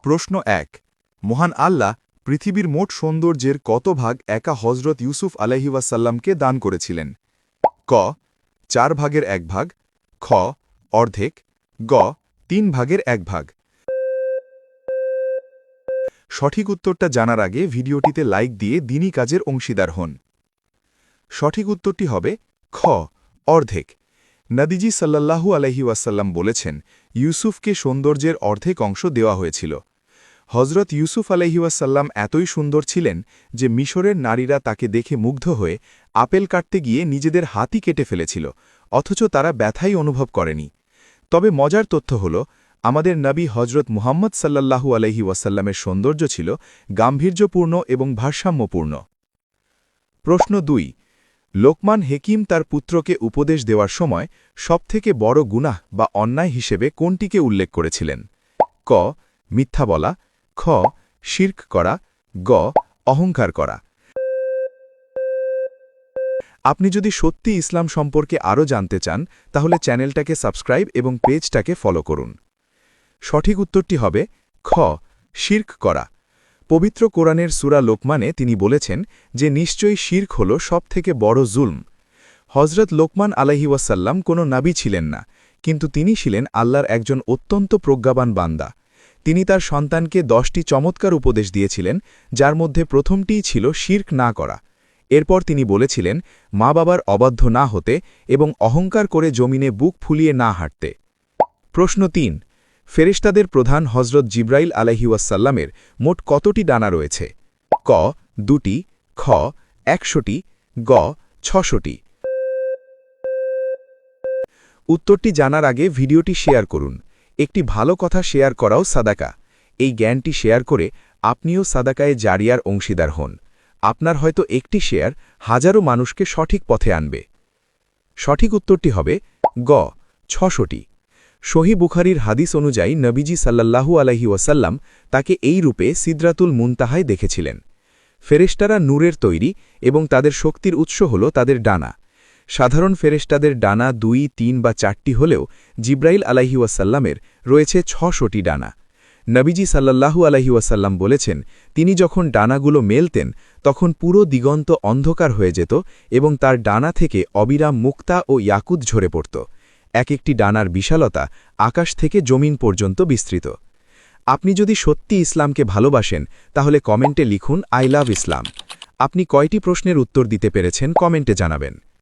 প্রশ্ন ১ মহান আল্লাহ পৃথিবীর মোট সৌন্দর্যের কত ভাগ একা হজরত ইউসুফ আলাইহিওয়াসাল্লামকে দান করেছিলেন? ক ৪ ভাগের ১ ভাগ, খ অর্ধেক, গ ৩ ভাগের ১ ভাগ। সঠিক উত্তরটা জানার আগে ভিডিওটিতে লাইক দিয়ে দিনই কাজের অংশীদার হন। সঠিক উত্তরটি হবে খ অর্ধেক। নবীজি সাল্লাল্লাহু আলাইহি ওয়াসাল্লাম বলেছেন, ইউসুফকে সৌন্দর্যের অর্ধেক অংশ দেওয়া হয়েছিল। হজরত ইউসুফ আলাইহি ওয়াসাল্লাম এতই সুন্দর ছিলেন যে মিশরের নারীরা তাকে দেখে মুগ্ধ হয়ে আপেল কাটতে গিয়ে নিজেদের হাতই কেটে ফেলেছিল, অথচ তারা ব্যথাই অনুভব করেনি। তবে মজার তথ্য হল, আমাদের নবী হজরত মুহাম্মদ সাল্লাল্লাহু আলাইহি ওয়াসাল্লামের সৌন্দর্য ছিল গাম্ভীর্যপূর্ণ এবং ভারসাম্যপূর্ণ। প্রশ্ন ২ লোকমান হেকিম তার পুত্রকে উপদেশ দেওয়ার সময় সবথেকে বড় গুনাহ বা অন্যায় হিসেবে কোনটিকে উল্লেখ করেছিলেন? ক মিথ্যা বলা, খ শিরক করা, গ অহংকার করা। আপনি যদি সত্যি ইসলাম সম্পর্কে আরও জানতে চান তাহলে চ্যানেলটাকে সাবস্ক্রাইব এবং পেজটাকে ফলো করুন। সঠিক উত্তরটি হবে খ শিরক করা। পবিত্র কোরআনের সূরা লোকমানে তিনি বলেছেন যে নিশ্চয়ই শিরক হল সবথেকে বড় জুলম। হজরত লোকমান আলাইহি ওয়াসাল্লাম কোনো নবী ছিলেন না, কিন্তু তিনি ছিলেন আল্লাহর একজন অত্যন্ত প্রজ্ঞাবান বান্দা। তিনি তার সন্তানকে 10টি চমৎকার উপদেশ দিয়েছিলেন, যার মধ্যে প্রথমটিই ছিল শিরক না করা। এরপর তিনি বলেছিলেন মা বাবার অবাধ্য না হতে এবং অহংকার করে জমিনে বুক ফুলিয়ে না হাঁটতে। প্রশ্ন ৩ ফেরেশতাদের প্রধান হজরত জিব্রাইল আলাইহি ওয়াসাল্লামের মোট কতটি ডানা রয়েছে? ক 2টি, খ 100টি, গ 600টি। উত্তরটি জানার আগে ভিডিওটি শেয়ার করুন। একটি ভালো কথা শেয়ার করাও সাদাকা। এই জ্ঞানটি শেয়ার করে আপনিও সাদাকায়ে জারিয়ার অংশীদার হন। আপনার হয়তো একটি শেয়ার হাজারো মানুষকে সঠিক পথে আনবে। সঠিক উত্তরটি হবে গ 600টি। সহিহ বুখারীর হাদিস অনুযায়ী নবীজি সাল্লাল্লাহু আলাইহি ওয়াসাল্লাম তাকে এই রূপে সিদরাতুল মুনতাহায় দেখেছিলেন। ফেরেশতারা নূরের তৈরি এবং তাদের শক্তির উৎস হল তাদের ডানা। সাধারণ ফেরেশতাদের ডানা 2, 3 বা 4টি হলেও জিব্রাইল আলাইহি ওয়াসাল্লামের রয়েছে 600টি ডানা। নবীজি সাল্লাল্লাহু আলাইহি ওয়াসাল্লাম বলেছেন, তিনি যখন ডানাগুলো মেলতেন তখন পুরো দিগন্ত অন্ধকার হয়ে যেত এবং তার ডানা থেকে অবিরাম মুক্তা ও ইয়াকুত ঝরে পড়ত। এক একটি ডানার বিশালতা আকাশ থেকে জমিন পর্যন্ত বিস্তৃত। আপনি যদি সত্যি ইসলামকে ভালোবাসেন তাহলে কমেন্টে লিখুন আই লাভ ইসলাম। আপনি কয়টি প্রশ্নের উত্তর দিতে পেরেছেন কমেন্টে জানাবেন।